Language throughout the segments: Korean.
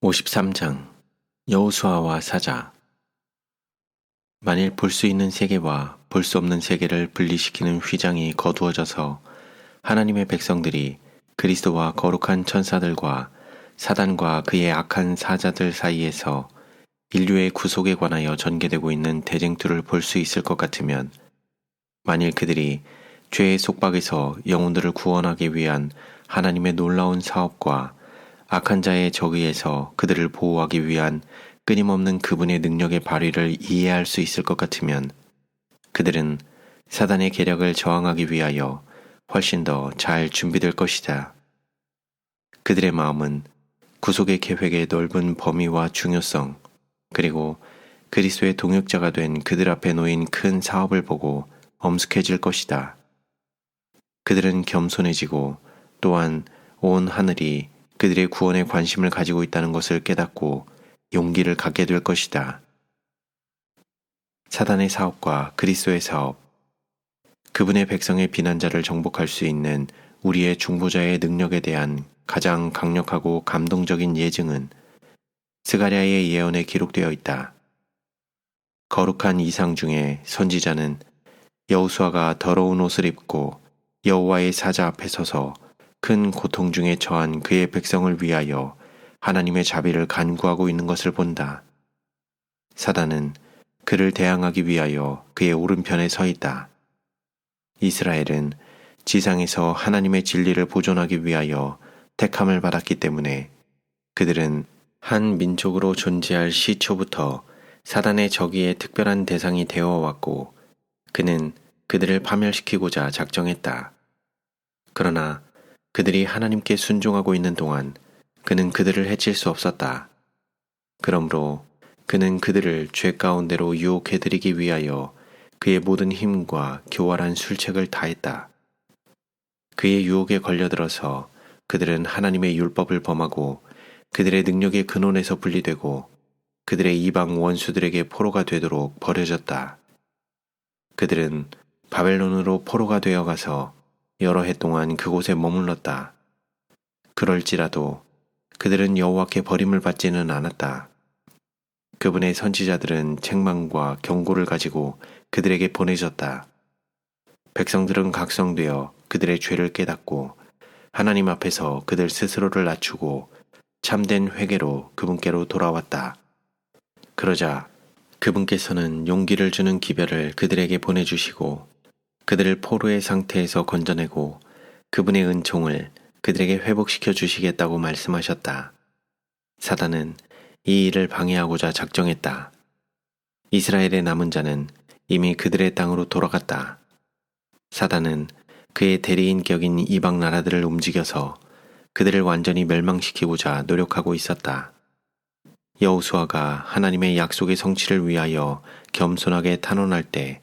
53장 여호수아와 사자. 만일 볼 수 있는 세계와 볼 수 없는 세계를 분리시키는 휘장이 거두어져서 하나님의 백성들이 그리스도와 거룩한 천사들과 사단과 그의 악한 사자들 사이에서 인류의 구속에 관하여 전개되고 있는 대쟁투를 볼 수 있을 것 같으면, 만일 그들이 죄의 속박에서 영혼들을 구원하기 위한 하나님의 놀라운 사업과 악한 자의 적의에서 그들을 보호하기 위한 끊임없는 그분의 능력의 발휘를 이해할 수 있을 것 같으면, 그들은 사단의 계략을 저항하기 위하여 훨씬 더 잘 준비될 것이다. 그들의 마음은 구속의 계획의 넓은 범위와 중요성, 그리고 그리스도의 동역자가 된 그들 앞에 놓인 큰 사업을 보고 엄숙해질 것이다. 그들은 겸손해지고, 또한 온 하늘이 그들의 구원에 관심을 가지고 있다는 것을 깨닫고 용기를 갖게 될 것이다. 사단의 사업과 그리스도의 사업, 그분의 백성의 비난자를 정복할 수 있는 우리의 중보자의 능력에 대한 가장 강력하고 감동적인 예증은 스가랴의 예언에 기록되어 있다. 거룩한 이상 중에 선지자는 여호수아가 더러운 옷을 입고 여호와의 사자 앞에 서서 큰 고통 중에 처한 그의 백성을 위하여 하나님의 자비를 간구하고 있는 것을 본다. 사단은 그를 대항하기 위하여 그의 오른편에 서 있다. 이스라엘은 지상에서 하나님의 진리를 보존하기 위하여 택함을 받았기 때문에 그들은 한 민족으로 존재할 시초부터 사단의 적의의 특별한 대상이 되어 왔고, 그는 그들을 파멸시키고자 작정했다. 그러나 그들이 하나님께 순종하고 있는 동안 그는 그들을 해칠 수 없었다. 그러므로 그는 그들을 죄 가운데로 유혹해드리기 위하여 그의 모든 힘과 교활한 술책을 다했다. 그의 유혹에 걸려들어서 그들은 하나님의 율법을 범하고 그들의 능력의 근원에서 분리되고 그들의 이방 원수들에게 포로가 되도록 버려졌다. 그들은 바벨론으로 포로가 되어가서 여러 해 동안 그곳에 머물렀다. 그럴지라도 그들은 여호와께 버림을 받지는 않았다. 그분의 선지자들은 책망과 경고를 가지고 그들에게 보내졌다. 백성들은 각성되어 그들의 죄를 깨닫고 하나님 앞에서 그들 스스로를 낮추고 참된 회개로 그분께로 돌아왔다. 그러자 그분께서는 용기를 주는 기별을 그들에게 보내주시고 그들을 포로의 상태에서 건져내고 그분의 은총을 그들에게 회복시켜 주시겠다고 말씀하셨다. 사단은 이 일을 방해하고자 작정했다. 이스라엘의 남은 자는 이미 그들의 땅으로 돌아갔다. 사단은 그의 대리인 격인 이방 나라들을 움직여서 그들을 완전히 멸망시키고자 노력하고 있었다. 여호수아가 하나님의 약속의 성취를 위하여 겸손하게 탄원할 때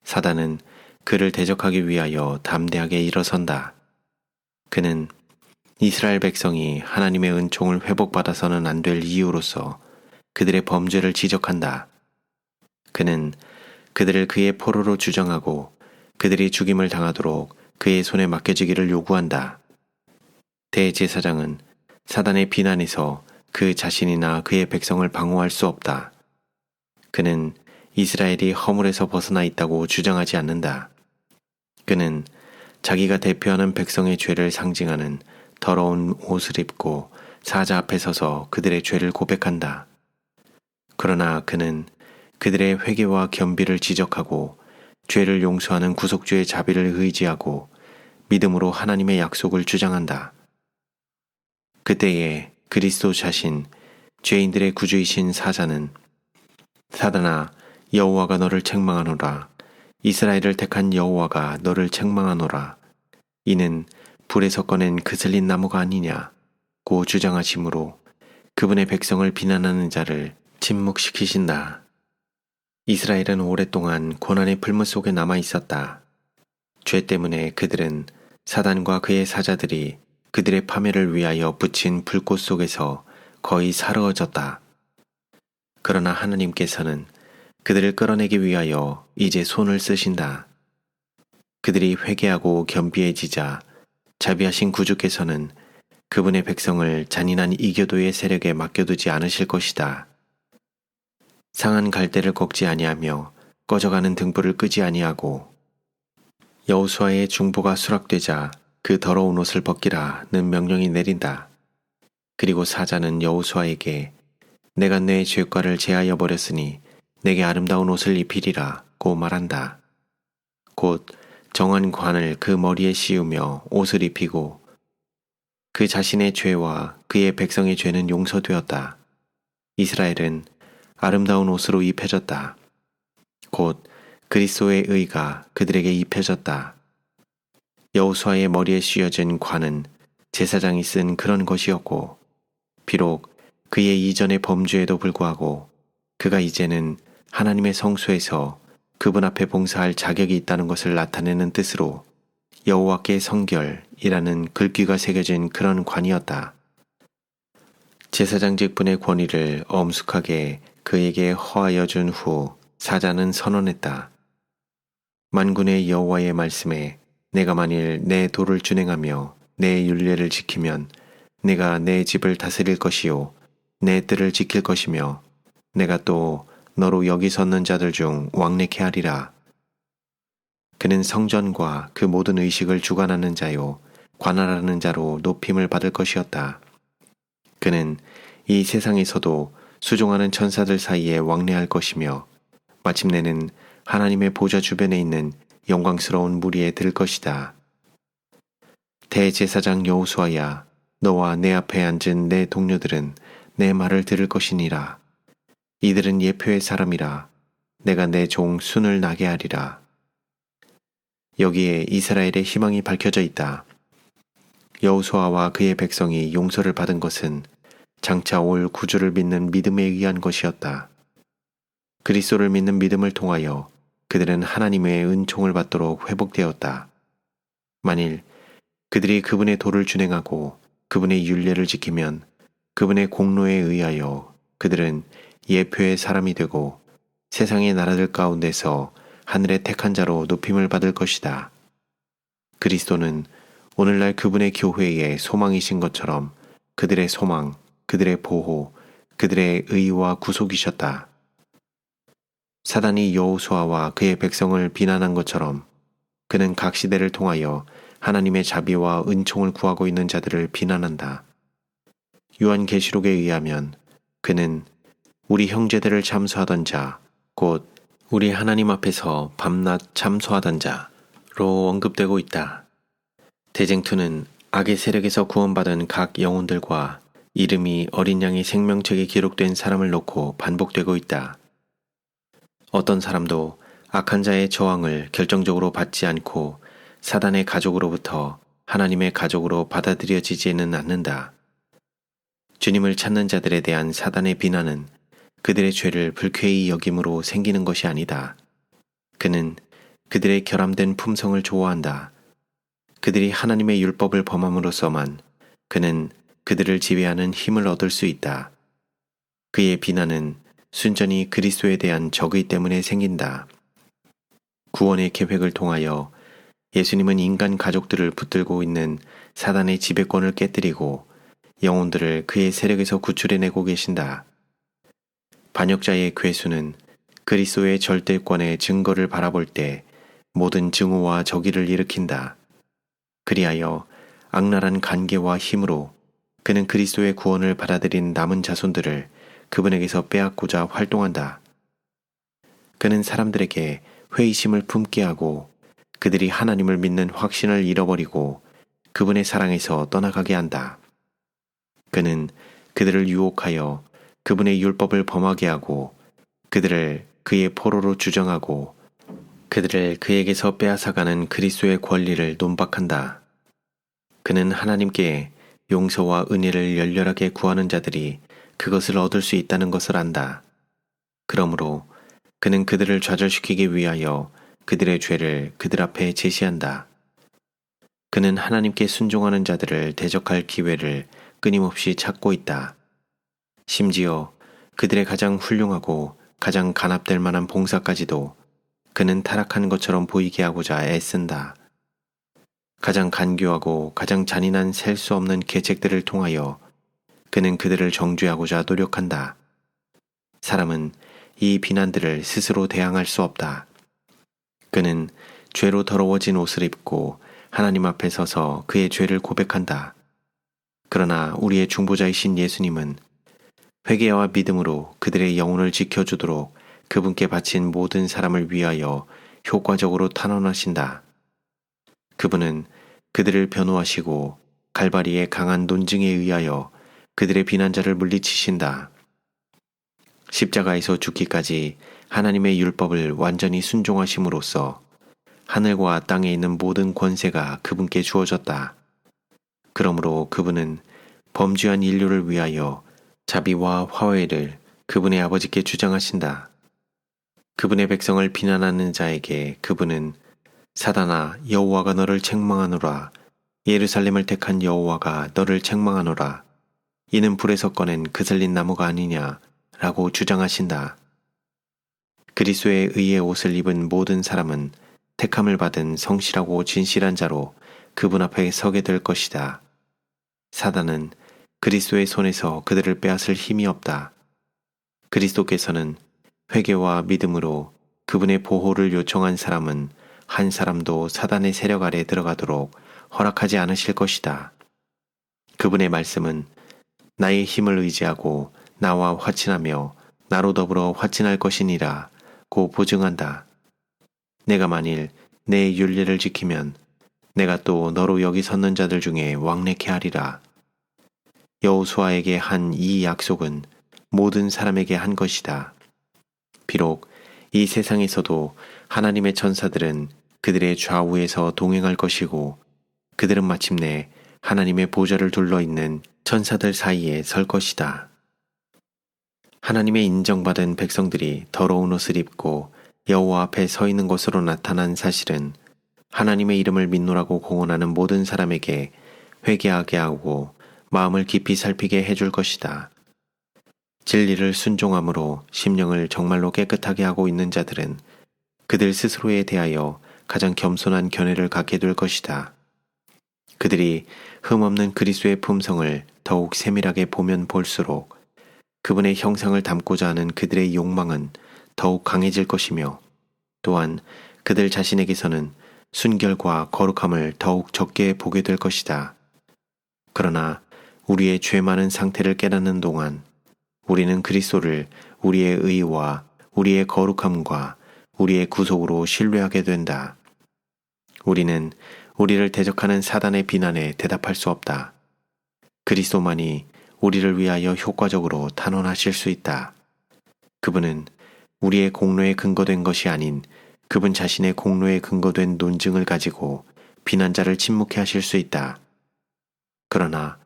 사단은 그를 대적하기 위하여 담대하게 일어선다. 그는 이스라엘 백성이 하나님의 은총을 회복받아서는 안 될 이유로서 그들의 범죄를 지적한다. 그는 그들을 그의 포로로 주장하고 그들이 죽임을 당하도록 그의 손에 맡겨지기를 요구한다. 대제사장은 사단의 비난에서 그 자신이나 그의 백성을 방어할 수 없다. 그는 이스라엘이 허물에서 벗어나 있다고 주장하지 않는다. 그는 자기가 대표하는 백성의 죄를 상징하는 더러운 옷을 입고 사자 앞에 서서 그들의 죄를 고백한다. 그러나 그는 그들의 회개와 겸비를 지적하고 죄를 용서하는 구속주의 자비를 의지하고 믿음으로 하나님의 약속을 주장한다. 그때에 그리스도 자신, 죄인들의 구주이신 사자는 사단아, 여호와가 너를 책망하노라. 이스라엘을 택한 여호와가 너를 책망하노라. 이는 불에서 꺼낸 그슬린 나무가 아니냐고 주장하심으로 그분의 백성을 비난하는 자를 침묵시키신다. 이스라엘은 오랫동안 고난의 풀무 속에 남아 있었다. 죄 때문에 그들은 사단과 그의 사자들이 그들의 파멸을 위하여 붙인 불꽃 속에서 거의 사르어졌다. 그러나 하나님께서는 그들을 끌어내기 위하여 이제 손을 쓰신다. 그들이 회개하고 겸비해지자 자비하신 구주께서는 그분의 백성을 잔인한 이교도의 세력에 맡겨두지 않으실 것이다. 상한 갈대를 꺾지 아니하며 꺼져가는 등불을 끄지 아니하고 여호수아의 중보가 수락되자 그 더러운 옷을 벗기라는 명령이 내린다. 그리고 사자는 여호수아에게 내가 내 죄과를 제하여 버렸으니 내게 아름다운 옷을 입히리라 고 말한다. 곧 정한 관을 그 머리에 씌우며 옷을 입히고 그 자신의 죄와 그의 백성의 죄는 용서되었다. 이스라엘은 아름다운 옷으로 입혀졌다. 곧 그리스도의 의가 그들에게 입혀졌다. 여호수아의 머리에 씌워진 관은 제사장이 쓴 그런 것이었고 비록 그의 이전의 범죄에도 불구하고 그가 이제는 하나님의 성소에서 그분 앞에 봉사할 자격이 있다는 것을 나타내는 뜻으로 여호와께 성결이라는 글귀가 새겨진 그런 관이었다. 제사장 직분의 권위를 엄숙하게 그에게 허하여 준 후 사자는 선언했다. 만군의 여호와의 말씀에 내가 만일 내 도를 준행하며 내 율례를 지키면 내가 내 집을 다스릴 것이요 내 뜰을 지킬 것이며 내가 또 너로 여기 섰는 자들 중 왕래케 하리라. 그는 성전과 그 모든 의식을 주관하는 자요 관할하는 자로 높임을 받을 것이었다. 그는 이 세상에서도 수종하는 천사들 사이에 왕래할 것이며 마침내는 하나님의 보좌 주변에 있는 영광스러운 무리에 들 것이다. 대제사장 여호수아야, 너와 내 앞에 앉은 내 동료들은 내 말을 들을 것이니라. 이들은 예표의 사람이라. 내가 내 종 순을 나게 하리라. 여기에 이스라엘의 희망이 밝혀져 있다. 여호수아와 그의 백성이 용서를 받은 것은 장차 올 구주를 믿는 믿음에 의한 것이었다. 그리스도를 믿는 믿음을 통하여 그들은 하나님의 은총을 받도록 회복되었다. 만일 그들이 그분의 도를 준행하고 그분의 율례를 지키면 그분의 공로에 의하여 그들은 예표의 사람이 되고 세상의 나라들 가운데서 하늘의 택한 자로 높임을 받을 것이다. 그리스도는 오늘날 그분의 교회의 소망이신 것처럼 그들의 소망, 그들의 보호, 그들의 의와 구속이셨다. 사단이 여호수아와 그의 백성을 비난한 것처럼 그는 각 시대를 통하여 하나님의 자비와 은총을 구하고 있는 자들을 비난한다. 요한계시록에 의하면 그는 우리 형제들을 참수하던 자, 곧 우리 하나님 앞에서 밤낮 참수하던 자로 언급되고 있다. 대쟁투는 악의 세력에서 구원받은 각 영혼들과 이름이 어린 양의 생명책에 기록된 사람을 놓고 반복되고 있다. 어떤 사람도 악한 자의 저항을 결정적으로 받지 않고 사단의 가족으로부터 하나님의 가족으로 받아들여지지는 않는다. 주님을 찾는 자들에 대한 사단의 비난은 그들의 죄를 불쾌히 여김으로 생기는 것이 아니다. 그는 그들의 결함된 품성을 좋아한다. 그들이 하나님의 율법을 범함으로써만 그는 그들을 지배하는 힘을 얻을 수 있다. 그의 비난은 순전히 그리스도에 대한 적의 때문에 생긴다. 구원의 계획을 통하여 예수님은 인간 가족들을 붙들고 있는 사단의 지배권을 깨뜨리고 영혼들을 그의 세력에서 구출해내고 계신다. 반역자의 괴수는 그리스도의 절대권의 증거를 바라볼 때 모든 증오와 적의를 일으킨다. 그리하여 악랄한 간계와 힘으로 그는 그리스도의 구원을 받아들인 남은 자손들을 그분에게서 빼앗고자 활동한다. 그는 사람들에게 회의심을 품게 하고 그들이 하나님을 믿는 확신을 잃어버리고 그분의 사랑에서 떠나가게 한다. 그는 그들을 유혹하여 그분의 율법을 범하게 하고 그들을 그의 포로로 주정하고 그들을 그에게서 빼앗아가는 그리스도의 권리를 논박한다. 그는 하나님께 용서와 은혜를 열렬하게 구하는 자들이 그것을 얻을 수 있다는 것을 안다. 그러므로 그는 그들을 좌절시키기 위하여 그들의 죄를 그들 앞에 제시한다. 그는 하나님께 순종하는 자들을 대적할 기회를 끊임없이 찾고 있다. 심지어 그들의 가장 훌륭하고 가장 간합될 만한 봉사까지도 그는 타락한 것처럼 보이게 하고자 애쓴다. 가장 간교하고 가장 잔인한 셀 수 없는 계책들을 통하여 그는 그들을 정죄하고자 노력한다. 사람은 이 비난들을 스스로 대항할 수 없다. 그는 죄로 더러워진 옷을 입고 하나님 앞에 서서 그의 죄를 고백한다. 그러나 우리의 중보자이신 예수님은 회개와 믿음으로 그들의 영혼을 지켜주도록 그분께 바친 모든 사람을 위하여 효과적으로 탄원하신다. 그분은 그들을 변호하시고 갈바리의 강한 논증에 의하여 그들의 비난자를 물리치신다. 십자가에서 죽기까지 하나님의 율법을 완전히 순종하심으로써 하늘과 땅에 있는 모든 권세가 그분께 주어졌다. 그러므로 그분은 범죄한 인류를 위하여 자비와 화해를 그분의 아버지께 주장하신다. 그분의 백성을 비난하는 자에게 그분은 사단아, 여호와가 너를 책망하노라. 예루살렘을 택한 여호와가 너를 책망하노라. 이는 불에서 꺼낸 그슬린 나무가 아니냐 라고 주장하신다. 그리스도의 의의 옷을 입은 모든 사람은 택함을 받은 성실하고 진실한 자로 그분 앞에 서게 될 것이다. 사단은 그리스도의 손에서 그들을 빼앗을 힘이 없다. 그리스도께서는 회개와 믿음으로 그분의 보호를 요청한 사람은 한 사람도 사단의 세력 아래 들어가도록 허락하지 않으실 것이다. 그분의 말씀은 나의 힘을 의지하고 나와 화친하며 나로 더불어 화친할 것이니라 고 보증한다. 내가 만일 내 율례를 지키면 내가 또 너로 여기 섰는 자들 중에 왕래케 하리라. 여호수아에게 한 이 약속은 모든 사람에게 한 것이다. 비록 이 세상에서도 하나님의 천사들은 그들의 좌우에서 동행할 것이고 그들은 마침내 하나님의 보좌를 둘러있는 천사들 사이에 설 것이다. 하나님의 인정받은 백성들이 더러운 옷을 입고 여호와 앞에 서 있는 것으로 나타난 사실은 하나님의 이름을 믿노라고 공언하는 모든 사람에게 회개하게 하고 마음을 깊이 살피게 해줄 것이다. 진리를 순종함으로 심령을 정말로 깨끗하게 하고 있는 자들은 그들 스스로에 대하여 가장 겸손한 견해를 갖게 될 것이다. 그들이 흠없는 그리스도의 품성을 더욱 세밀하게 보면 볼수록 그분의 형상을 담고자 하는 그들의 욕망은 더욱 강해질 것이며 또한 그들 자신에게서는 순결과 거룩함을 더욱 적게 보게 될 것이다. 그러나 우리의 죄 많은 상태를 깨닫는 동안 우리는 그리스도를 우리의 의와 우리의 거룩함과 우리의 구속으로 신뢰하게 된다. 우리는 우리를 대적하는 사단의 비난에 대답할 수 없다. 그리스도만이 우리를 위하여 효과적으로 탄원하실 수 있다. 그분은 우리의 공로에 근거된 것이 아닌 그분 자신의 공로에 근거된 논증을 가지고 비난자를 침묵해 하실 수 있다. 그러나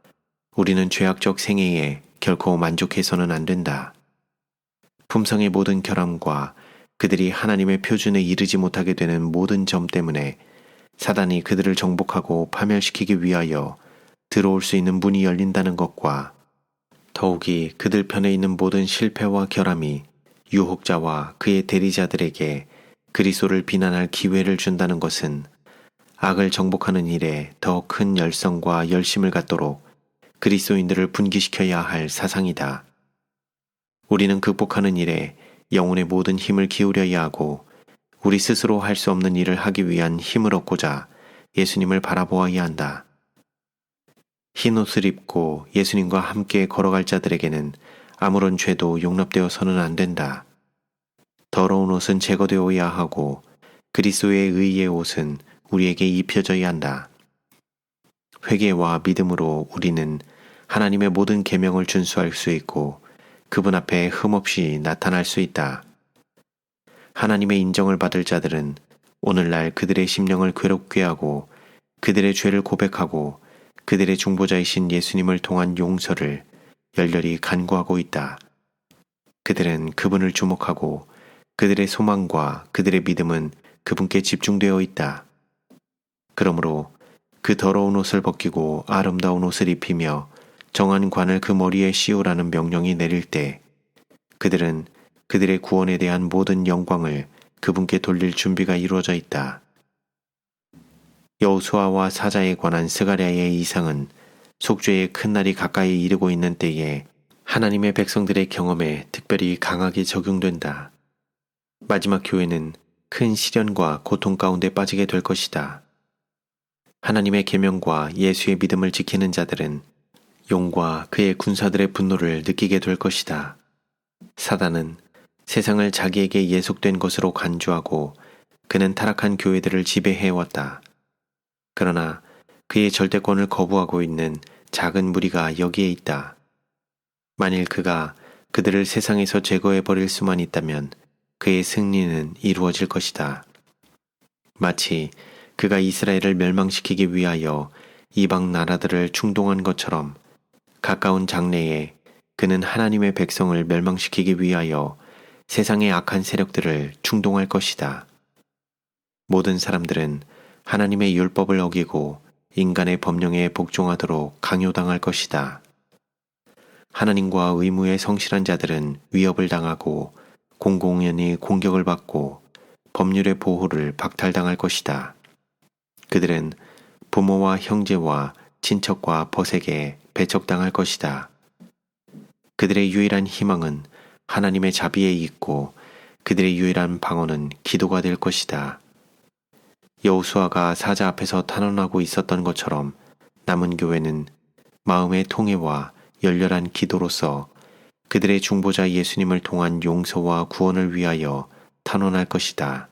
우리는 죄악적 생애에 결코 만족해서는 안 된다. 품성의 모든 결함과 그들이 하나님의 표준에 이르지 못하게 되는 모든 점 때문에 사단이 그들을 정복하고 파멸시키기 위하여 들어올 수 있는 문이 열린다는 것과 더욱이 그들 편에 있는 모든 실패와 결함이 유혹자와 그의 대리자들에게 그리스도를 비난할 기회를 준다는 것은 악을 정복하는 일에 더 큰 열성과 열심을 갖도록 그리스도인들을 분기시켜야 할 사상이다. 우리는 극복하는 일에 영혼의 모든 힘을 기울여야 하고 우리 스스로 할 수 없는 일을 하기 위한 힘을 얻고자 예수님을 바라보아야 한다. 흰 옷을 입고 예수님과 함께 걸어갈 자들에게는 아무런 죄도 용납되어서는 안 된다. 더러운 옷은 제거되어야 하고 그리스도의 의의 옷은 우리에게 입혀져야 한다. 회개와 믿음으로 우리는 하나님의 모든 계명을 준수할 수 있고 그분 앞에 흠없이 나타날 수 있다. 하나님의 인정을 받을 자들은 오늘날 그들의 심령을 괴롭게 하고 그들의 죄를 고백하고 그들의 중보자이신 예수님을 통한 용서를 열렬히 간구하고 있다. 그들은 그분을 주목하고 그들의 소망과 그들의 믿음은 그분께 집중되어 있다. 그러므로 그 더러운 옷을 벗기고 아름다운 옷을 입히며 정한 관을 그 머리에 씌우라는 명령이 내릴 때 그들은 그들의 구원에 대한 모든 영광을 그분께 돌릴 준비가 이루어져 있다. 여호수아와 사자에 관한 스가랴의 이상은 속죄의 큰 날이 가까이 이르고 있는 때에 하나님의 백성들의 경험에 특별히 강하게 적용된다. 마지막 교회는 큰 시련과 고통 가운데 빠지게 될 것이다. 하나님의 계명과 예수의 믿음을 지키는 자들은 용과 그의 군사들의 분노를 느끼게 될 것이다. 사단은 세상을 자기에게 예속된 것으로 간주하고 그는 타락한 교회들을 지배해왔다. 그러나 그의 절대권을 거부하고 있는 작은 무리가 여기에 있다. 만일 그가 그들을 세상에서 제거해버릴 수만 있다면 그의 승리는 이루어질 것이다. 마치 그가 이스라엘을 멸망시키기 위하여 이방 나라들을 충동한 것처럼 가까운 장래에 그는 하나님의 백성을 멸망시키기 위하여 세상의 악한 세력들을 충동할 것이다. 모든 사람들은 하나님의 율법을 어기고 인간의 법령에 복종하도록 강요당할 것이다. 하나님과 의무에 성실한 자들은 위협을 당하고 공공연히 공격을 받고 법률의 보호를 박탈당할 것이다. 그들은 부모와 형제와 친척과 벗에게 배척당할 것이다. 그들의 유일한 희망은 하나님의 자비에 있고 그들의 유일한 방어는 기도가 될 것이다. 여호수아가 사자 앞에서 탄원하고 있었던 것처럼 남은 교회는 마음의 통회와 열렬한 기도로서 그들의 중보자 예수님을 통한 용서와 구원을 위하여 탄원할 것이다.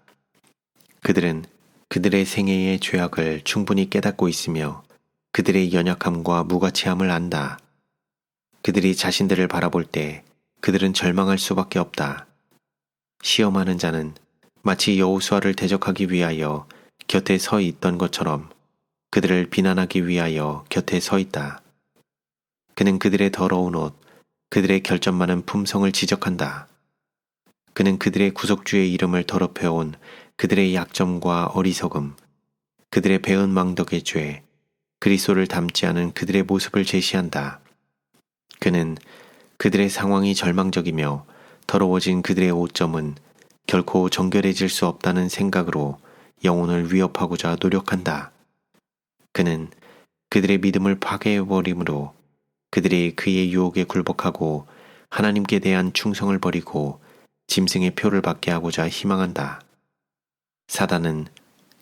그들은 그들의 생애의 죄악을 충분히 깨닫고 있으며 그들의 연약함과 무가치함을 안다. 그들이 자신들을 바라볼 때 그들은 절망할 수밖에 없다. 시험하는 자는 마치 여호수아를 대적하기 위하여 곁에 서 있던 것처럼 그들을 비난하기 위하여 곁에 서 있다. 그는 그들의 더러운 옷, 그들의 결점 많은 품성을 지적한다. 그는 그들의 구속주의 이름을 더럽혀온 그들의 약점과 어리석음, 그들의 배은 망덕의 죄, 그리스도를 닮지 않은 그들의 모습을 제시한다. 그는 그들의 상황이 절망적이며 더러워진 그들의 오점은 결코 정결해질 수 없다는 생각으로 영혼을 위협하고자 노력한다. 그는 그들의 믿음을 파괴해버림으로 그들이 그의 유혹에 굴복하고 하나님께 대한 충성을 버리고 짐승의 표를 받게 하고자 희망한다. 사단은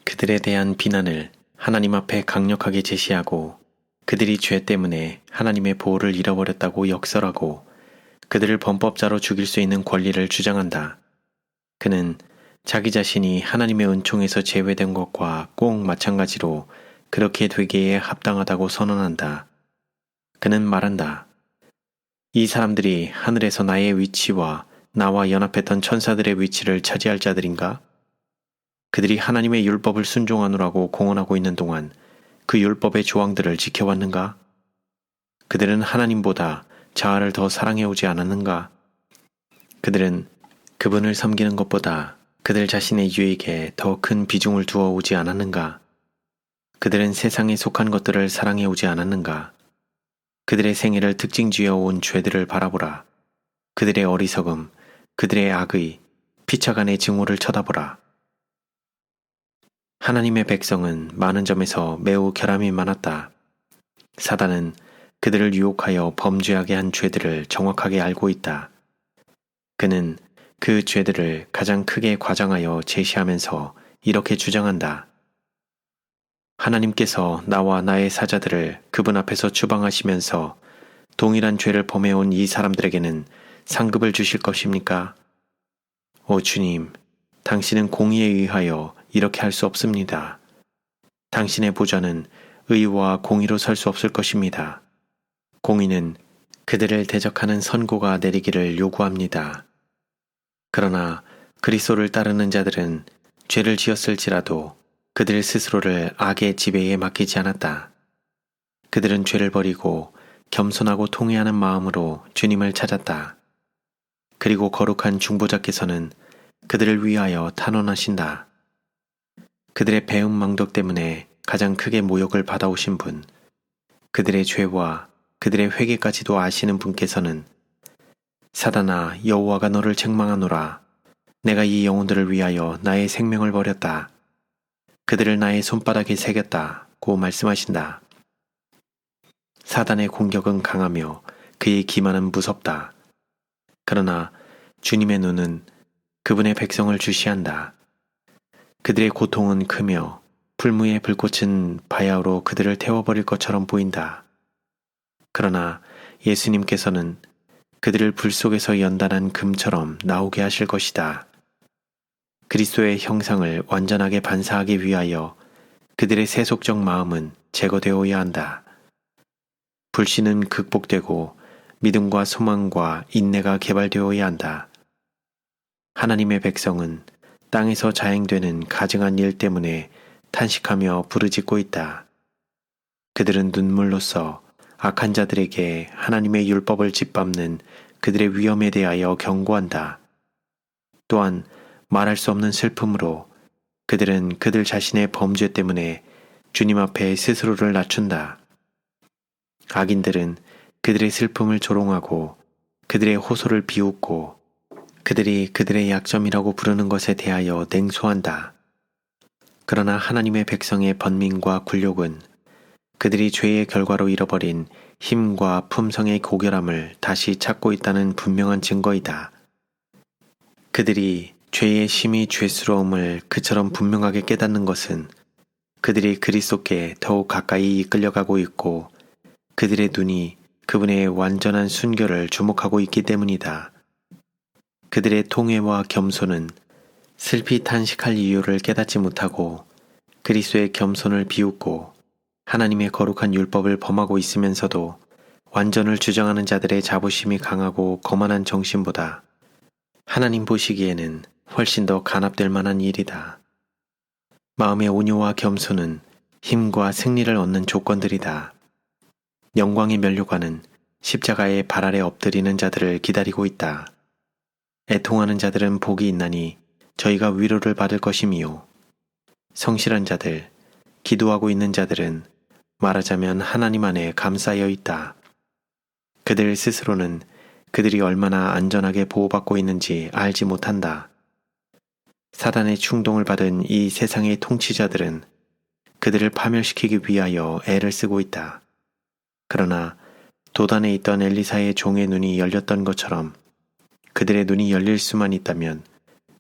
그들에 대한 비난을 하나님 앞에 강력하게 제시하고 그들이 죄 때문에 하나님의 보호를 잃어버렸다고 역설하고 그들을 범법자로 죽일 수 있는 권리를 주장한다. 그는 자기 자신이 하나님의 은총에서 제외된 것과 꼭 마찬가지로 그렇게 되기에 합당하다고 선언한다. 그는 말한다. 이 사람들이 하늘에서 나의 위치와 나와 연합했던 천사들의 위치를 차지할 자들인가? 그들이 하나님의 율법을 순종하노라고 공언하고 있는 동안 그 율법의 조항들을 지켜왔는가? 그들은 하나님보다 자아를 더 사랑해오지 않았는가? 그들은 그분을 섬기는 것보다 그들 자신의 유익에 더 큰 비중을 두어 오지 않았는가? 그들은 세상에 속한 것들을 사랑해오지 않았는가? 그들의 생애를 특징지어 온 죄들을 바라보라. 그들의 어리석음, 그들의 악의, 피차간의 증오를 쳐다보라. 하나님의 백성은 많은 점에서 매우 결함이 많았다. 사단은 그들을 유혹하여 범죄하게 한 죄들을 정확하게 알고 있다. 그는 그 죄들을 가장 크게 과장하여 제시하면서 이렇게 주장한다. 하나님께서 나와 나의 사자들을 그분 앞에서 추방하시면서 동일한 죄를 범해온 이 사람들에게는 상급을 주실 것입니까? 오 주님, 당신은 공의에 의하여 이렇게 할 수 없습니다. 당신의 보좌는 의와 공의로 설 수 없을 것입니다. 공의는 그들을 대적하는 선고가 내리기를 요구합니다. 그러나 그리스도를 따르는 자들은 죄를 지었을지라도 그들 스스로를 악의 지배에 맡기지 않았다. 그들은 죄를 버리고 겸손하고 통회하는 마음으로 주님을 찾았다. 그리고 거룩한 중보자께서는 그들을 위하여 탄원하신다. 그들의 배은망덕 때문에 가장 크게 모욕을 받아오신 분, 그들의 죄와 그들의 회개까지도 아시는 분께서는 사단아, 여호와가 너를 책망하노라. 내가 이 영혼들을 위하여 나의 생명을 버렸다. 그들을 나의 손바닥에 새겼다고 말씀하신다. 사단의 공격은 강하며 그의 기만은 무섭다. 그러나 주님의 눈은 그분의 백성을 주시한다. 그들의 고통은 크며 풀무의 불꽃은 바야흐로 그들을 태워버릴 것처럼 보인다. 그러나 예수님께서는 그들을 불 속에서 연단한 금처럼 나오게 하실 것이다. 그리스도의 형상을 완전하게 반사하기 위하여 그들의 세속적 마음은 제거되어야 한다. 불신은 극복되고 믿음과 소망과 인내가 개발되어야 한다. 하나님의 백성은 땅에서 자행되는 가증한 일 때문에 탄식하며 부르짖고 있다. 그들은 눈물로써 악한 자들에게 하나님의 율법을 짓밟는 그들의 위험에 대하여 경고한다. 또한 말할 수 없는 슬픔으로 그들은 그들 자신의 범죄 때문에 주님 앞에 스스로를 낮춘다. 악인들은 그들의 슬픔을 조롱하고 그들의 호소를 비웃고 그들이 그들의 약점이라고 부르는 것에 대하여 냉소한다. 그러나 하나님의 백성의 번민과 굴욕은 그들이 죄의 결과로 잃어버린 힘과 품성의 고결함을 다시 찾고 있다는 분명한 증거이다. 그들이 죄의 심히 죄스러움을 그처럼 분명하게 깨닫는 것은 그들이 그리스도께 더욱 가까이 이끌려가고 있고 그들의 눈이 그분의 완전한 순결을 주목하고 있기 때문이다. 그들의 통회와 겸손은 슬피 탄식할 이유를 깨닫지 못하고 그리스도의 겸손을 비웃고 하나님의 거룩한 율법을 범하고 있으면서도 완전을 주장하는 자들의 자부심이 강하고 거만한 정신보다 하나님 보시기에는 훨씬 더 간합될 만한 일이다. 마음의 온유와 겸손은 힘과 승리를 얻는 조건들이다. 영광의 면류관은 십자가의 발 아래 엎드리는 자들을 기다리고 있다. 애통하는 자들은 복이 있나니 저희가 위로를 받을 것이미요. 성실한 자들, 기도하고 있는 자들은 말하자면 하나님 안에 감싸여 있다. 그들 스스로는 그들이 얼마나 안전하게 보호받고 있는지 알지 못한다. 사단의 충동을 받은 이 세상의 통치자들은 그들을 파멸시키기 위하여 애를 쓰고 있다. 그러나 도단에 있던 엘리사의 종의 눈이 열렸던 것처럼 그들의 눈이 열릴 수만 있다면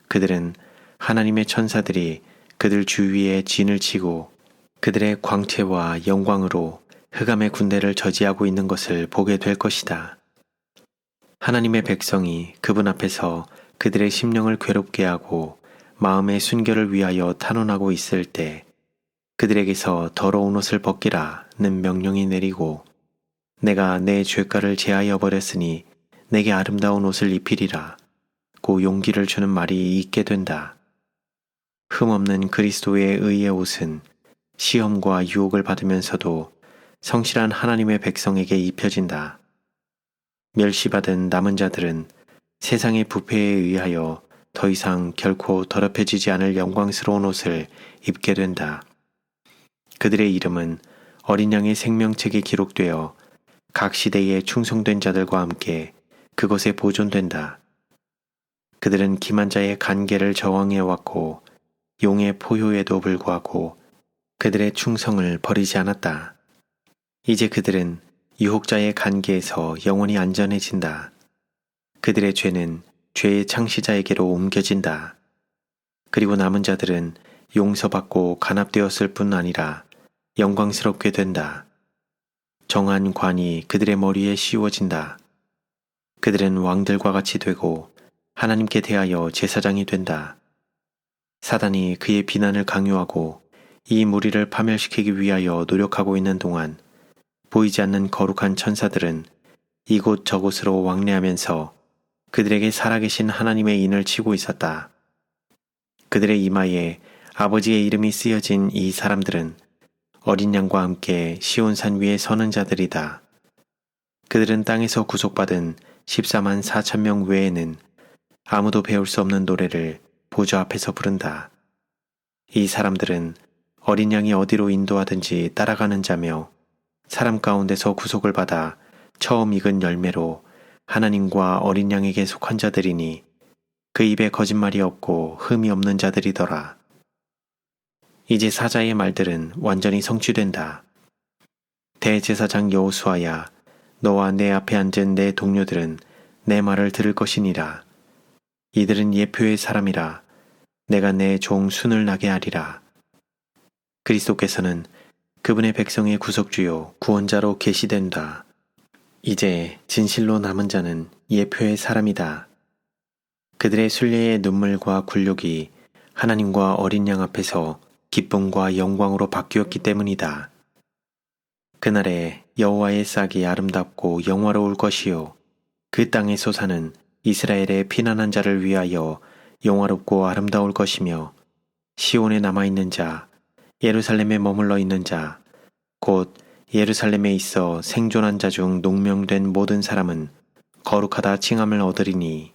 그들은 하나님의 천사들이 그들 주위에 진을 치고 그들의 광채와 영광으로 흑암의 군대를 저지하고 있는 것을 보게 될 것이다. 하나님의 백성이 그분 앞에서 그들의 심령을 괴롭게 하고 마음의 순결을 위하여 탄원하고 있을 때 그들에게서 더러운 옷을 벗기라는 명령이 내리고 내가 내 죄가를 제하여 버렸으니 내게 아름다운 옷을 입히리라 고 용기를 주는 말이 있게 된다. 흠없는 그리스도의 의의 옷은 시험과 유혹을 받으면서도 성실한 하나님의 백성에게 입혀진다. 멸시받은 남은 자들은 세상의 부패에 의하여 더 이상 결코 더럽혀지지 않을 영광스러운 옷을 입게 된다. 그들의 이름은 어린 양의 생명책에 기록되어 각 시대에 충성된 자들과 함께 그곳에 보존된다. 그들은 기만자의 간계를 저항해왔고 용의 포효에도 불구하고 그들의 충성을 버리지 않았다. 이제 그들은 유혹자의 간계에서 영원히 안전해진다. 그들의 죄는 죄의 창시자에게로 옮겨진다. 그리고 남은 자들은 용서받고 간합되었을 뿐 아니라 영광스럽게 된다. 정한 관이 그들의 머리에 씌워진다. 그들은 왕들과 같이 되고 하나님께 대하여 제사장이 된다. 사단이 그의 비난을 강요하고 이 무리를 파멸시키기 위하여 노력하고 있는 동안 보이지 않는 거룩한 천사들은 이곳 저곳으로 왕래하면서 그들에게 살아계신 하나님의 인을 치고 있었다. 그들의 이마에 아버지의 이름이 쓰여진 이 사람들은 어린 양과 함께 시온산 위에 서는 자들이다. 그들은 땅에서 구속받은 14만 4천 명 외에는 아무도 배울 수 없는 노래를 보좌 앞에서 부른다. 이 사람들은 어린 양이 어디로 인도하든지 따라가는 자며 사람 가운데서 구속을 받아 처음 익은 열매로 하나님과 어린 양에게 속한 자들이니 그 입에 거짓말이 없고 흠이 없는 자들이더라. 이제 사자의 말들은 완전히 성취된다. 대제사장 여호수아야, 너와 내 앞에 앉은 내 동료들은 내 말을 들을 것이니라. 이들은 예표의 사람이라. 내가 내 종 순을 나게 하리라. 그리스도께서는 그분의 백성의 구속주요 구원자로 계시된다. 이제 진실로 남은 자는 예표의 사람이다. 그들의 순례의 눈물과 굴욕이 하나님과 어린 양 앞에서 기쁨과 영광으로 바뀌었기 때문이다. 그날에 여호와의 싹이 아름답고 영화로울 것이요 그 땅의 소사는 이스라엘의 피난한 자를 위하여 영화롭고 아름다울 것이며 시온에 남아있는 자, 예루살렘에 머물러 있는 자, 곧 예루살렘에 있어 생존한 자 중 농명된 모든 사람은 거룩하다 칭함을 얻으리니